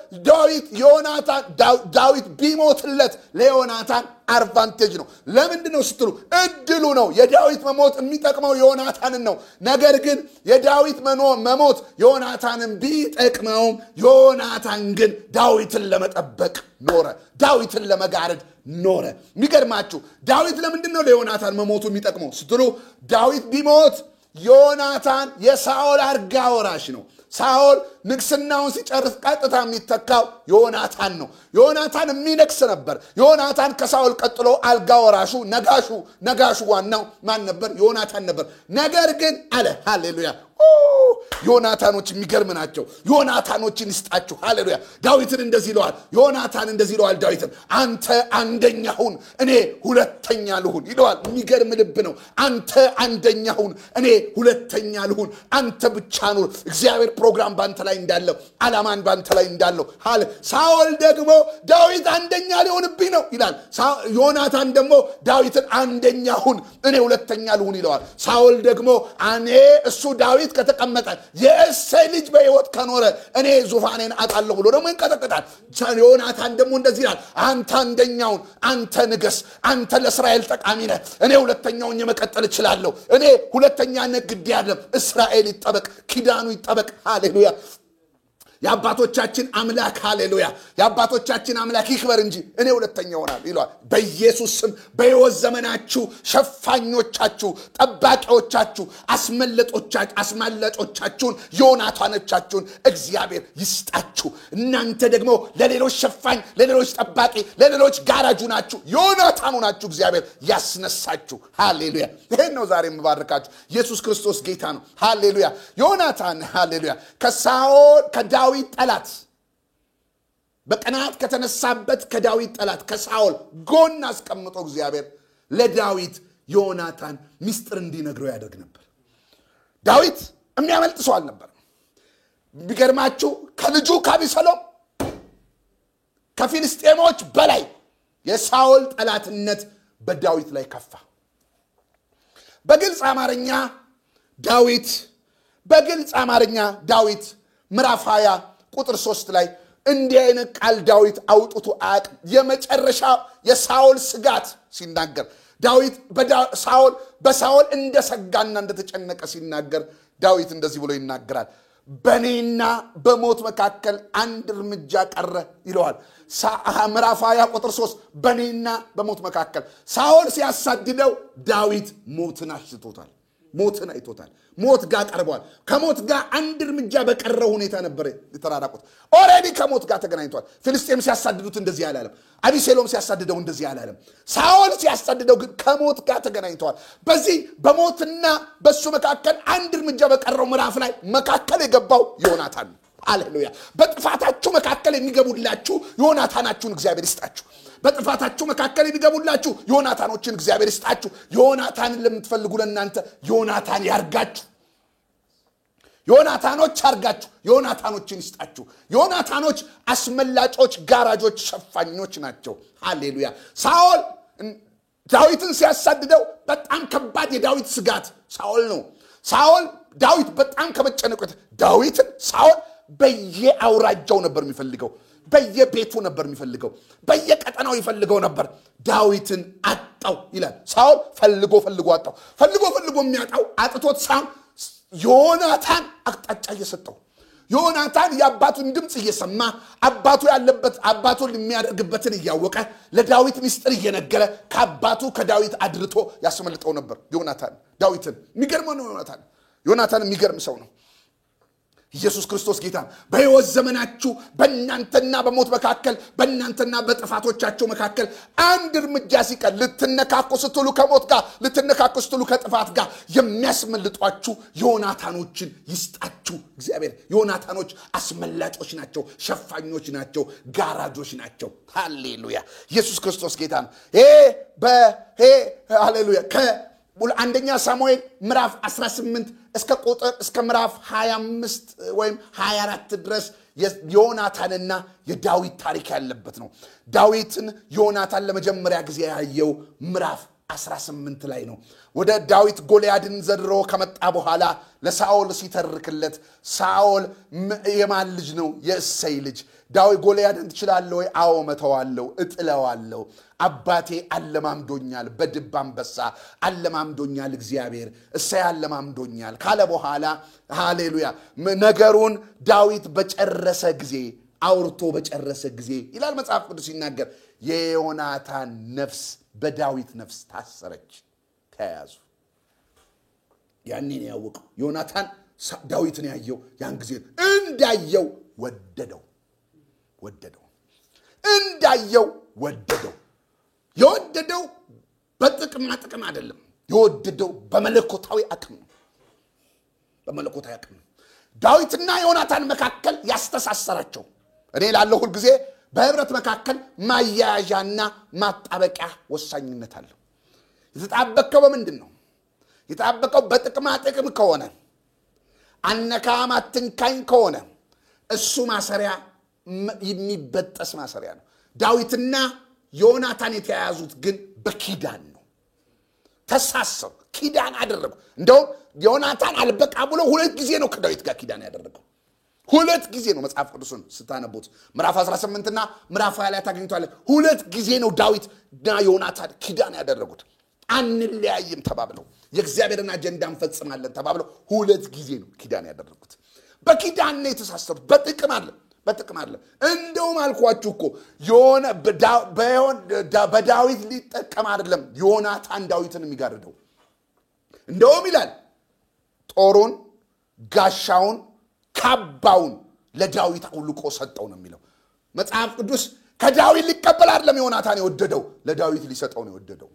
ዳዊት ቢሞትለት ለዮናታን አድቫንቴጅ ነው። ለምንድን ነው ስትሉ እድሉ ነው። የዳዊት መሞት የሚጠቅመው ዮናታንን ነው። ነገር ግን የዳዊት መሞት ዮናታንን ቢጠቅመውም ዮናታን ግን ዳዊትን ለመጠበቅ ኖረ፣ ዳዊትን ለመጋረድ ኖረ። የሚገርማችሁ ዳዊት ለምንድን ነው ለዮናታን መሞቱ የሚጠቅመው ስትሉ ዳዊት ቢሞት ዮናታን የሳኦል አልጋ ወራሽ ነው። ሳኦል ንግስናውን ሲጨርስ ቀጥታ የሚተካው ዮናታን ነው። ዮናታን የሚነግስ ነበር። ዮናታን ከሳኦል ቀጥሎ አልጋ ወራሹ ነጋሹ ዋናው ማን ነበር? ዮናታን ነበር። ነገር ግን አለ ሃሌሉያ ዮናታኖች የሚገርም ናቸው። ዮናታኖችን ይስጣችሁ። ሃሌሉያ ዳዊትን እንደዚህ ይለዋል። ዮናታን እንደዚህ ይለዋል ዳዊትን፣ አንተ አንደኛ ሁን እኔ ሁለተኛ ልሁን ይለዋል። የሚገርም ልብ ነው። አንተ አንደኛ ሁን እኔ ሁለተኛ ልሁን፣ አንተ ብቻ ኑር። እግዚአብሔር ፕሮግራም ባንተ ላይ እንዳለው፣ ዓላማን ባንተ ላይ እንዳለው። ሳኦል ደግሞ ዳዊት አንደኛ ሊሆንብኝ ነው ይላል። ዮናታን ደግሞ ዳዊትን አንደኛ ሁን እኔ ሁለተኛ ልሁን ይለዋል። ሳኦል ደግሞ እሱ ዳዊት ከተቀመጠ የእሴይ ልጅ በሕይወት ከኖረ እኔ ዙፋኔን አጣለሁ ብሎ ደግሞ ይንቀጠቀጣል። ዮናታን ደግሞ እንደዚህ ይላል፣ አንተ አንደኛውን አንተ ንገስ፣ አንተ ለእስራኤል ጠቃሚ ነህ፣ እኔ ሁለተኛውን የመቀጠል እችላለሁ። እኔ ሁለተኛ ነግድ ያለም እስራኤል ይጠበቅ፣ ኪዳኑ ይጠበቅ። ሃሌሉያ የአባቶቻችን አምላክ ሃሌሉያ የአባቶቻችን አምላክ ይክበር እንጂ እኔ ሁለተኛ ሆናል ይሏል። በኢየሱስ ስም በሕይወት ዘመናችሁ ሸፋኞቻችሁ፣ ጠባቂዎቻችሁ፣ አስመለጦቻችሁን ዮናታኖቻችሁን እግዚአብሔር ይስጣችሁ። እናንተ ደግሞ ለሌሎች ሸፋኝ፣ ለሌሎች ጠባቂ፣ ለሌሎች ጋራጁ ናችሁ፣ ዮናታኑ ናችሁ። እግዚአብሔር ያስነሳችሁ። ሃሌሉያ ይሄን ነው ዛሬ የምባርካችሁ። ኢየሱስ ክርስቶስ ጌታ ነው። ሃሌሉያ ዮናታን ሃሌሉያ ከዳዊት ጠላት በቀናት ከተነሳበት ከዳዊት ጠላት ከሳኦል ጎን አስቀምጦ እግዚአብሔር ለዳዊት ዮናታን ሚስጥር እንዲነግረው ያደርግ ነበር። ዳዊት የሚያመልጥ ሰው አልነበር። ቢገርማችሁ ከልጁ ከአቢሰሎም ከፊልስጤሞች በላይ የሳኦል ጠላትነት በዳዊት ላይ ከፋ። በግልጽ አማርኛ ዳዊት ምዕራፍ 20 ቁጥር 3 ላይ እንዲህ አይነት ቃል ዳዊት አውጥቶ አያውቅም። የመጨረሻ የሳኦል ስጋት ሲናገር ዳዊት በሳኦል እንደሰጋና እንደተጨነቀ ሲናገር ዳዊት እንደዚህ ብሎ ይናገራል። በኔና በሞት መካከል አንድ እርምጃ ቀረ ይለዋል። ምዕራፍ 20 ቁጥር 3 በኔና በሞት መካከል ሳኦል ሲያሳድደው ዳዊት ሞትን አሽቶታል፣ ሞትን አይቶታል። ሞት ጋር ቀርቧል። ከሞት ጋር አንድ እርምጃ በቀረው ሁኔታ ነበር የተራራቁት። ኦሬዲ ከሞት ጋር ተገናኝቷል። ፍልስጤም ሲያሳድዱት እንደዚህ አላለም። አቢሴሎም ሲያሳድደው እንደዚህ አላለም። ሳኦል ሲያሳድደው ግን ከሞት ጋር ተገናኝተዋል። በዚህ በሞትና በሱ መካከል አንድ እርምጃ በቀረው ምዕራፍ ላይ መካከል የገባው ዮናታን ነው። ሃሌሉያ በጥፋታችሁ መካከል የሚገቡላችሁ ዮናታናችሁን እግዚአብሔር ይስጣችሁ። በጥፋታችሁ መካከል የሚገቡላችሁ ዮናታኖችን እግዚአብሔር ይስጣችሁ። ዮናታንን ለምትፈልጉ ለእናንተ ዮናታን ያርጋችሁ። ዮናታኖች አርጋችሁ፣ ዮናታኖችን ይስጣችሁ። ዮናታኖች አስመላጮች፣ ጋራጆች፣ ሸፋኞች ናቸው። ሃሌሉያ ሳኦል ዳዊትን ሲያሳድደው በጣም ከባድ የዳዊት ስጋት ሳኦል ነው። ዳዊት በጣም ከመጨነቁት ዳዊትን ሳኦል በየአውራጃው ነበር የሚፈልገው፣ በየቤቱ ነበር የሚፈልገው፣ በየቀጠናው ይፈልገው ነበር። ዳዊትን አጣው ይላል። ሳኦል ፈልጎ አጣው። ፈልጎ የሚያጣው አጥቶት ሳም ዮናታን አቅጣጫ እየሰጠው ዮናታን የአባቱን ድምፅ እየሰማ አባቱ ያለበት አባቱን የሚያደርግበትን እያወቀ ለዳዊት ምስጢር እየነገረ ከአባቱ ከዳዊት አድርቶ ያስመልጠው ነበር ዳዊትን። የሚገርም ነው ዮናታን የሚገርም ሰው ነው። ኢየሱስ ክርስቶስ ጌታ በሕይወት ዘመናችሁ በእናንተና በሞት መካከል በእናንተና በጥፋቶቻችሁ መካከል አንድ እርምጃ ሲቀር ልትነካኩ ስትሉ ከሞት ጋር ልትነካኩ ስትሉ ከጥፋት ጋር የሚያስመልጧችሁ ዮናታኖችን ይስጣችሁ እግዚአብሔር። ዮናታኖች አስመላጮች ናቸው፣ ሸፋኞች ናቸው፣ ጋራጆች ናቸው። ሃሌሉያ! ኢየሱስ ክርስቶስ ጌታ ነው። ሃሌሉያ! አንደኛ ሳሙኤል ምዕራፍ 18 እስከ ምዕራፍ 25 ወይም 24 ድረስ ዮናታንና የዳዊት ታሪክ ያለበት ነው። ዳዊትን ዮናታን ለመጀመሪያ ጊዜ ያየው ምዕራፍ 18 ላይ ነው። ወደ ዳዊት ጎልያድን ዘድሮ ከመጣ በኋላ ለሳኦል ሲተርክለት ሳኦል የማን ልጅ ነው? የእሴይ ልጅ። ዳዊት ጎልያድን ትችላለህ ወይ? አዎ መተዋለሁ፣ እጥለዋለሁ። አባቴ አለማምዶኛል፣ በድብ አንበሳ አለማምዶኛል፣ እግዚአብሔር እሴይ አለማምዶኛል ካለ በኋላ ሃሌሉያ ነገሩን ዳዊት በጨረሰ ጊዜ አውርቶ በጨረሰ ጊዜ ይላል መጽሐፍ ቅዱስ ሲናገር የዮናታን ነፍስ በዳዊት ነፍስ ታሰረች፣ ተያዙ። ያኔ ነው ያወቀው ዮናታን ዳዊትን ያየው። ያን ጊዜ እንዳየው ወደደው እንዳየው ወደደው። የወደደው በጥቅማ ጥቅም አይደለም፣ የወደደው በመለኮታዊ አቅም ነው። በመለኮታዊ አቅም ነው። ዳዊትና ዮናታን መካከል ያስተሳሰራቸው እኔ ላለው ሁሉ ጊዜ በህብረት መካከል ማያያዣና ማጣበቂያ ወሳኝነት አለው። የተጣበቀው በምንድን ነው? የተጣበቀው በጥቅማ ጥቅም ከሆነ አነካም አትንካኝ ከሆነ እሱ ማሰሪያ የሚበጠስ ማሰሪያ ነው። ዳዊትና ዮናታን የተያያዙት ግን በኪዳን ነው። ተሳሰሩ፣ ኪዳን አደረጉ። እንደውም ዮናታን አልበቃ ብሎ 2 ጊዜ ነው ከዳዊት ጋር ኪዳን ያደረገው። 2 ጊዜ ነው። መጽሐፍ ቅዱስን ስታነቡት ምዕራፍ 18 እና ምዕራፍ 20 ላይ ታገኙታላችሁ። 2 ጊዜ ነው ዳዊትና ዮናታን ኪዳን ያደረጉት። አንለያይም ተባብለው የእግዚአብሔርን አጀንዳ እንፈጽማለን ተባብለው 2 ጊዜ ነው ኪዳን ያደረጉት። በኪዳን ነው የተሳሰሩት። በጥቅም አለ። እንደውም አልኳችሁ እኮ በዳዊት ሊጠቀም አይደለም ዮናታን ዳዊትን የሚጋርደው። እንደውም ይላል ጦሩን፣ ጋሻውን፣ ካባውን ለዳዊት አውልቆ ሰጠው ነው የሚለው መጽሐፍ ቅዱስ። ከዳዊት ሊቀበል አይደለም ዮናታን የወደደው፣ ለዳዊት ሊሰጠው ነው የወደደው።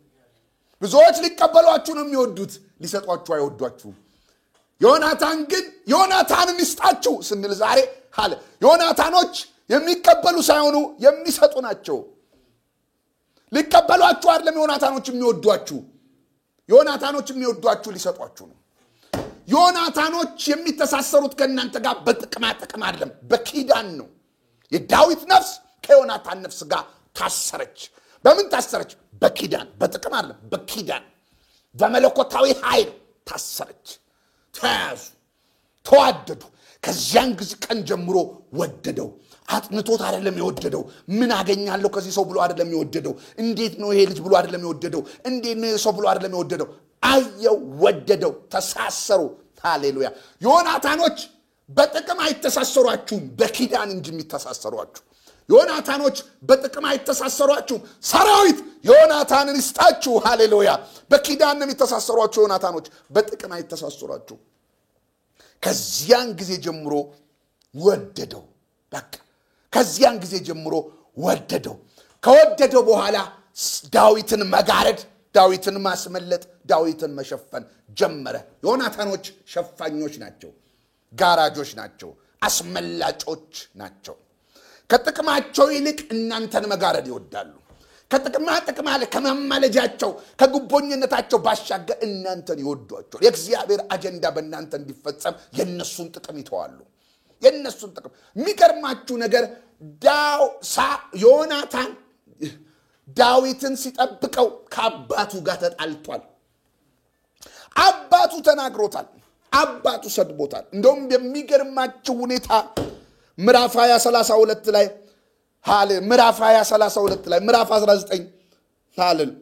ብዙዎች ሊቀበሏችሁ ነው የሚወዱት፣ ሊሰጧችሁ አይወዷችሁም። ዮናታን ግን ዮናታንን ይስጣችሁ ስንል ዛሬ አለ ዮናታኖች የሚቀበሉ ሳይሆኑ የሚሰጡ ናቸው። ሊቀበሏችሁ አይደለም ዮናታኖች የሚወዷችሁ፣ ዮናታኖች የሚወዷችሁ ሊሰጧችሁ ነው። ዮናታኖች የሚተሳሰሩት ከእናንተ ጋር በጥቅማ ጥቅም አይደለም፣ በኪዳን ነው። የዳዊት ነፍስ ከዮናታን ነፍስ ጋር ታሰረች። በምን ታሰረች? በኪዳን። በጥቅም አይደለም፣ በኪዳን በመለኮታዊ ኃይል ታሰረች። ተያዙ፣ ተዋደዱ። ከዚያን ጊዜ ቀን ጀምሮ ወደደው። አጥንቶት አይደለም የወደደው። ምን አገኛለሁ ከዚህ ሰው ብሎ አይደለም የወደደው። እንዴት ነው ይሄ ልጅ ብሎ አይደለም የወደደው። እንዴት ነው ሰው ብሎ አይደለም የወደደው። አየው፣ ወደደው፣ ተሳሰሩ። ሃሌሉያ! ዮናታኖች በጥቅም አይተሳሰሯችሁም፣ በኪዳን እንጂ የሚተሳሰሯችሁ። ዮናታኖች በጥቅም አይተሳሰሯችሁም። ሰራዊት ዮናታንን ይስጣችሁ። ሃሌሉያ! በኪዳን ነው የሚተሳሰሯችሁ ዮናታኖች፣ በጥቅም አይተሳሰሯችሁ። ከዚያን ጊዜ ጀምሮ ወደደው። በቃ ከዚያን ጊዜ ጀምሮ ወደደው። ከወደደው በኋላ ዳዊትን መጋረድ፣ ዳዊትን ማስመለጥ፣ ዳዊትን መሸፈን ጀመረ። ዮናታኖች ሸፋኞች ናቸው፣ ጋራጆች ናቸው፣ አስመላጮች ናቸው። ከጥቅማቸው ይልቅ እናንተን መጋረድ ይወዳሉ። ከጥቅም አለ ከመማለጃቸው ከጉቦኝነታቸው ባሻገር እናንተን ይወዷቸዋል። የእግዚአብሔር አጀንዳ በእናንተ እንዲፈጸም የነሱን ጥቅም ይተዋሉ። የነሱን ጥቅም። የሚገርማችሁ ነገር ዮናታን ዳዊትን ሲጠብቀው ከአባቱ ጋር ተጣልቷል። አባቱ ተናግሮታል፣ አባቱ ሰድቦታል። እንደውም የሚገርማችሁ ሁኔታ ምዕራፍ 20:32 ላይ ምዕራፍ 20:32 ላይ ምዕራፍ 19 ሃሌሉያ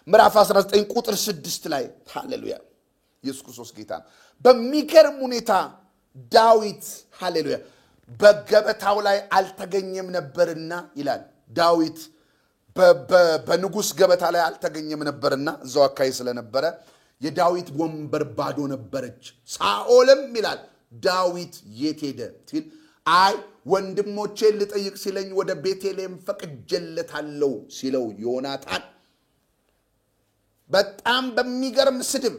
ምዕራፍ 19 ቁጥር 6 ላይ ሃሌሉያ ኢየሱስ ክርስቶስ ጌታ። በሚገርም ሁኔታ ዳዊት ሃሌሉያ በገበታው ላይ አልተገኘም ነበርና ይላል። ዳዊት በንጉስ ገበታ ላይ አልተገኘም ነበርና እዛው አካይ ስለነበረ የዳዊት ወንበር ባዶ ነበረች። ሳኦልም ይላል ዳዊት የት ሄደ ሲል አይ ወንድሞቼን ልጠይቅ ሲለኝ ወደ ቤቴልሔም ፈቅጄለታለሁ ሲለው ዮናታን በጣም በሚገርም ስድብ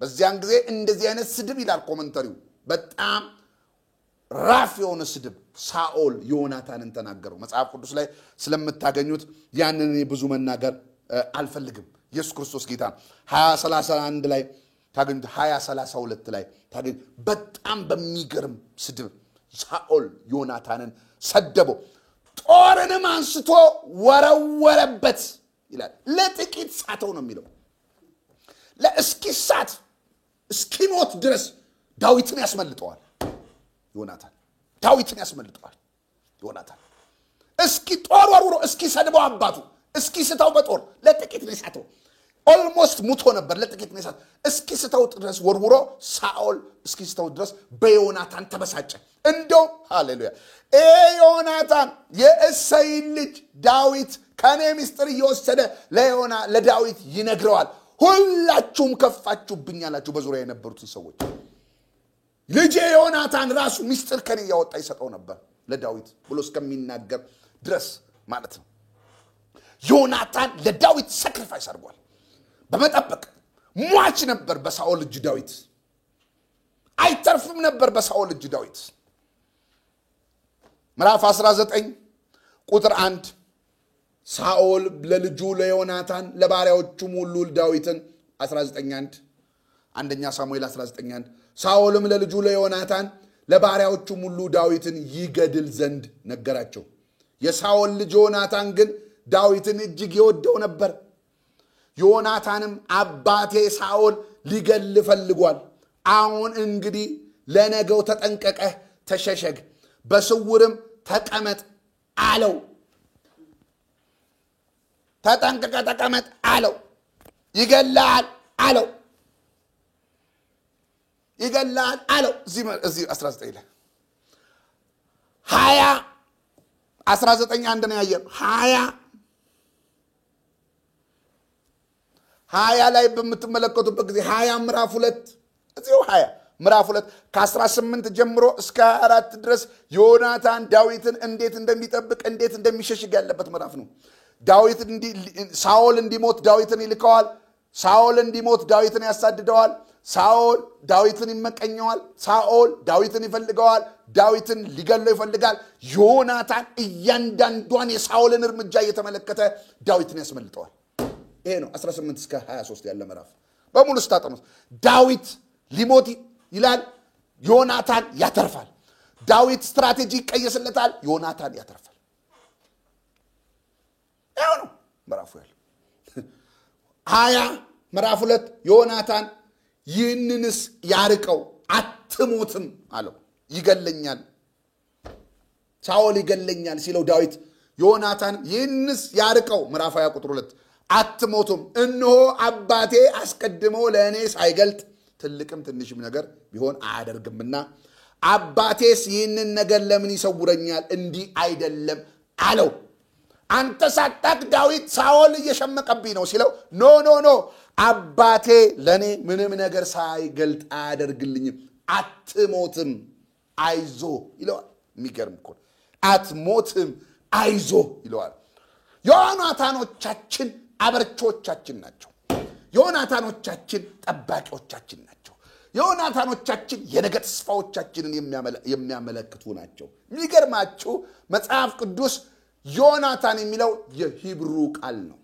በዚያን ጊዜ እንደዚህ አይነት ስድብ ይላል ኮመንተሪው በጣም ራፍ የሆነ ስድብ ሳኦል ዮናታንን ተናገረው። መጽሐፍ ቅዱስ ላይ ስለምታገኙት ያንን ብዙ መናገር አልፈልግም። ኢየሱስ ክርስቶስ ጌታ 20:31 ላይ ታገኙት 20:32 ላይ ታገኙ በጣም በሚገርም ስድብ ሳኦል ዮናታንን ሰደበው። ጦርንም አንስቶ ወረወረበት ይላል። ለጥቂት ሳተው ነው የሚለው ለእስኪሳት እስኪሞት ድረስ ዳዊትን ያስመልጠዋል ዮናታን። ዳዊትን ያስመልጠዋል ዮናታን። እስኪ ጦር ወርውሮ እስኪ ሰድበው አባቱ እስኪ ስተው በጦር ለጥቂት ነው ሳተው። ኦልሞስት ሙቶ ነበር ለጥቂት ነው ሳተው። እስኪ ስተው ድረስ ወርውሮ ሳኦል እስኪ ስተው ድረስ በዮናታን ተበሳጨ። እንደው ሃሌሉያ ዮናታን የእሴይ ልጅ ዳዊት ከኔ ምስጢር እየወሰደ ለዳዊት ይነግረዋል። ሁላችሁም ከፋችሁብኝ አላችሁ በዙሪያ የነበሩትን ሰዎች። ልጄ ዮናታን ራሱ ምስጢር ከኔ ያወጣ ይሰጠው ነበር ለዳዊት ብሎ እስከሚናገር ድረስ ማለት ነው። ዮናታን ለዳዊት ሳክሪፋይስ አድርጓል በመጠበቅ ሟች ነበር በሳኦል እጅ ዳዊት አይተርፍም ነበር በሳኦል እጅ ዳዊት። ምዕራፍ 19 ቁጥር 1 ሳኦል ለልጁ ለዮናታን ለባሪያዎቹም ሁሉ ዳዊትን 19:1 አንደኛ ሳሙኤል 19:1 ሳኦልም ለልጁ ለዮናታን ለባሪያዎቹም ሁሉ ዳዊትን ይገድል ዘንድ ነገራቸው። የሳኦል ልጅ ዮናታን ግን ዳዊትን እጅግ ይወደው ነበር። ዮናታንም አባቴ ሳኦል ሊገል ፈልጓል። አሁን እንግዲህ ለነገው ተጠንቀቀህ ተሸሸግ በስውርም ተቀመጥ አለው። ተጠንቀቀ ተቀመጥ አለው። ይገላል አለው። ይገላል አለው። እዚህ 19 ላይ 19 ነው ያየው። 20 ላይ በምትመለከቱበት ጊዜ 20 ምዕራፍ 2 እዚሁ 20 ምዕራፍ 2 ከ18 ጀምሮ እስከ 24 ድረስ ዮናታን ዳዊትን እንዴት እንደሚጠብቅ እንዴት እንደሚሸሽግ ያለበት ምዕራፍ ነው። ዳዊት ሳኦል እንዲሞት ዳዊትን ይልከዋል። ሳኦል እንዲሞት ዳዊትን ያሳድደዋል። ሳኦል ዳዊትን ይመቀኘዋል። ሳኦል ዳዊትን ይፈልገዋል። ዳዊትን ሊገለው ይፈልጋል። ዮናታን እያንዳንዷን የሳኦልን እርምጃ እየተመለከተ ዳዊትን ያስመልጠዋል። ይሄ ነው 18 እስከ 23 ያለ ምዕራፍ በሙሉ ስታጠኑት። ዳዊት ሊሞት ይላል፣ ዮናታን ያተርፋል። ዳዊት ስትራቴጂ ይቀየስለታል፣ ዮናታን ያተርፋል። ያው ነው ምዕራፉ ያለው 20 ምዕራፍ 2 ዮናታን ይህንንስ ያርቀው አትሞትም አለው። ይገለኛል ሳኦል ይገለኛል ሲለው ዳዊት ዮናታን ይህንስ ያርቀው ምዕራፍ 20 ቁጥር 2 አትሞቱም እነሆ አባቴ አስቀድሞ ለእኔ ሳይገልጥ ትልቅም ትንሽም ነገር ቢሆን አያደርግምና አባቴስ ይህንን ነገር ለምን ይሰውረኛል? እንዲህ አይደለም አለው። አንተ ሳታቅ ዳዊት ሳኦል እየሸመቀብኝ ነው ሲለው ኖ አባቴ ለኔ ምንም ነገር ሳይገልጥ አያደርግልኝም። አትሞትም አይዞ ይለዋል። የሚገርም እኮ አትሞትም አይዞ ይለዋል። ዮናታኖቻችን አበርቾቻችን ናቸው። ዮናታኖቻችን ጠባቂዎቻችን ናቸው። ዮናታኖቻችን የነገ ተስፋዎቻችንን የሚያመለክቱ ናቸው። የሚገርማችሁ መጽሐፍ ቅዱስ ዮናታን የሚለው የሂብሩ ቃል ነው።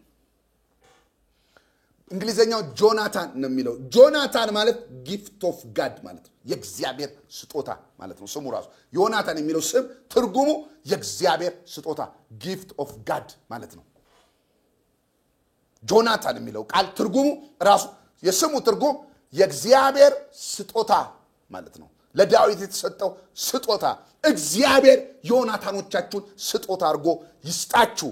እንግሊዘኛው ጆናታን ነው የሚለው። ጆናታን ማለት ጊፍት ኦፍ ጋድ ማለት ነው። የእግዚአብሔር ስጦታ ማለት ነው ስሙ ራሱ። ዮናታን የሚለው ስም ትርጉሙ የእግዚአብሔር ስጦታ ጊፍት ኦፍ ጋድ ማለት ነው። ጆናታን የሚለው ቃል ትርጉሙ ራሱ የስሙ ትርጉም የእግዚአብሔር ስጦታ ማለት ነው። ለዳዊት የተሰጠው ስጦታ እግዚአብሔር ዮናታኖቻችሁን ስጦታ አድርጎ ይስጣችሁ።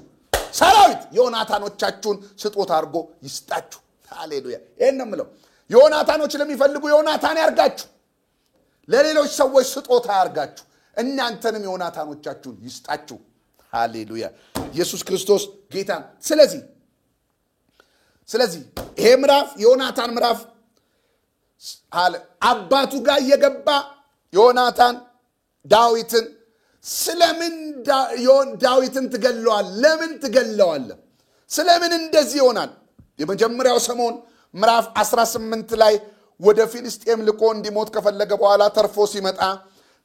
ሰራዊት ዮናታኖቻችሁን ስጦታ አድርጎ ይስጣችሁ። ሃሌሉያ። ይሄን ነው የምለው። ዮናታኖች ለሚፈልጉ ዮናታን ያርጋችሁ። ለሌሎች ሰዎች ስጦታ ያርጋችሁ እናንተንም ዮናታኖቻችሁን ይስጣችሁ ሃሌሉያ ኢየሱስ ክርስቶስ ጌታ ስለዚህ ይሄ ምዕራፍ ዮናታን ምዕራፍ አባቱ ጋር የገባ ዮናታን ዳዊትን ስለምን ዳዊትን ትገለዋል ለምን ትገለዋል ስለምን እንደዚህ ይሆናል የመጀመሪያው ሰሞን ምዕራፍ 18 ላይ ወደ ፊልስጤም ልኮ እንዲሞት ከፈለገ በኋላ ተርፎ ሲመጣ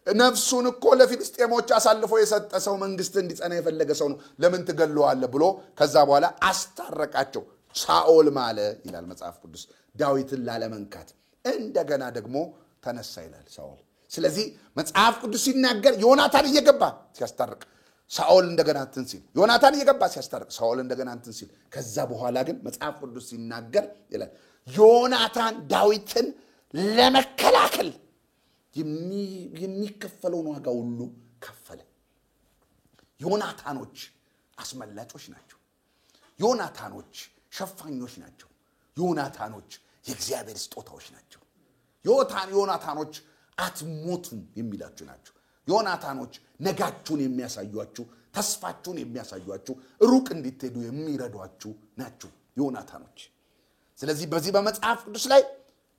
ነፍሱን እኮ ለፊልስጤሞች አሳልፎ የሰጠ ሰው መንግስት እንዲጸና የፈለገ ሰው ነው ለምን ትገለዋል ብሎ ከዛ በኋላ አስታረቃቸው ሳኦል ማለ ይላል መጽሐፍ ቅዱስ ዳዊትን ላለመንካት እንደገና ደግሞ ተነሳ ይላል ሳኦል ስለዚህ መጽሐፍ ቅዱስ ሲናገር ዮናታን እየገባ ሲያስታርቅ ሳኦል እንደገና እንትን ሲል ዮናታን እየገባ ሲያስታርቅ ሳኦል እንደገና እንትን ሲል ከዛ በኋላ ግን መጽሐፍ ቅዱስ ሲናገር ይላል ዮናታን ዳዊትን ለመከላከል የሚከፈለውን ዋጋ ሁሉ ከፈለ ዮናታኖች አስመላጮች ናቸው ዮናታኖች ሸፋኞች ናቸው ዮናታኖች የእግዚአብሔር ስጦታዎች ናቸው ዮናታኖች አትሞቱም የሚላችሁ ናቸው ዮናታኖች ነጋችሁን የሚያሳዩአችሁ ተስፋችሁን የሚያሳዩአችሁ ሩቅ እንድትሄዱ የሚረዷችሁ ናቸው ዮናታኖች ስለዚህ በዚህ በመጽሐፍ ቅዱስ ላይ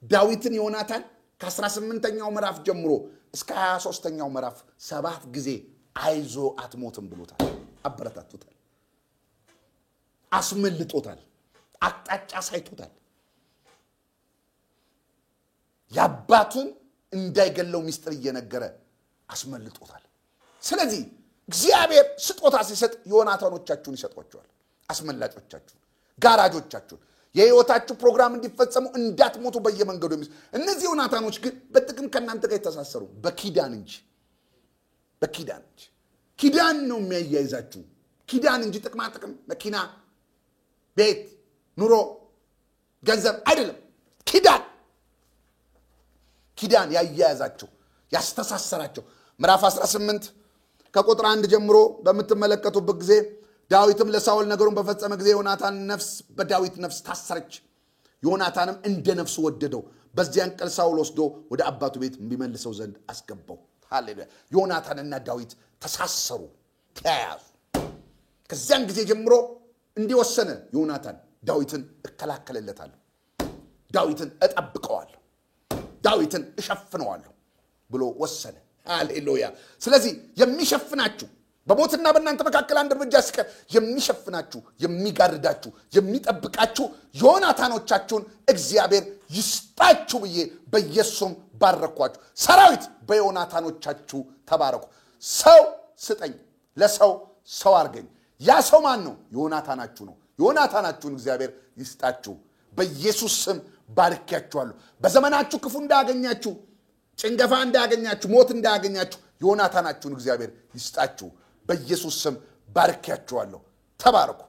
ዳዊትን ዮናታን ከ18ኛው ምዕራፍ ጀምሮ እስከ 23ኛው ምዕራፍ 7 ጊዜ አይዞ አትሞትም ብሎታል አበረታቱታል አስመልጦታል አቅጣጫ ሳይቶታል ያባቱን እንዳይገለው ሚስጥር እየነገረ አስመልጦታል ስለዚህ እግዚአብሔር ስጦታ ሲሰጥ ዮናታኖቻችሁን ይሰጧቸዋል አስመላጮቻችሁን ጋራጆቻችሁን የህይወታችሁ ፕሮግራም እንዲፈጸሙ እንዳትሞቱ በየመንገዱ እነዚህ ዮናታኖች ግን በጥቅም ከናንተ ጋር የተሳሰሩ በኪዳን እንጂ ኪዳን ነው የሚያያይዛችሁ ኪዳን እንጂ ጥቅማ ጥቅም መኪና ቤት ኑሮ ገንዘብ አይደለም ኪዳን ያያያዛቸው ያስተሳሰራቸው ምዕራፍ 18 ከቁጥር 1 ጀምሮ በመተመለከቱበት ጊዜ ዳዊትም ለሳኦል ነገሩን በፈጸመ ጊዜ ዮናታን ነፍስ በዳዊት ነፍስ ታሰረች ዮናታንም እንደ ነፍሱ ወደደው በዚያን ቀን ሳኦል ወስዶ ወደ አባቱ ቤት እንዲመልሰው ዘንድ አስገባው ሃሌሉያ ዮናታንና ዳዊት ተሳሰሩ ተያያዙ ከዚያን ጊዜ ጀምሮ እንዲወሰነ ዮናታን ዳዊትን እከላከለለታለሁ ዳዊትን እጠብቀዋለሁ ዳዊትን እሸፍነዋለሁ ብሎ ወሰነ ሃሌሉያ ስለዚህ የሚሸፍናችሁ በሞትና በእናንተ መካከል አንድ እርምጃ ሲቀር የሚሸፍናችሁ የሚጋርዳችሁ የሚጠብቃችሁ ዮናታኖቻችሁን እግዚአብሔር ይስጣችሁ ብዬ በኢየሱስም ባረኳችሁ ሰራዊት በዮናታኖቻችሁ ተባረኩ ሰው ስጠኝ ለሰው ሰው አርገኝ ያ ሰው ማን ነው ዮናታናችሁ ነው ዮናታናችሁን እግዚአብሔር ይስጣችሁ በኢየሱስ ስም ባርኪያችኋለሁ በዘመናችሁ ክፉ እንዳያገኛችሁ ጭንገፋ እንዳያገኛችሁ ሞት እንዳያገኛችሁ ዮናታናችሁን እግዚአብሔር ይስጣችሁ በኢየሱስ ስም ባርኪያችኋለሁ ተባረኩ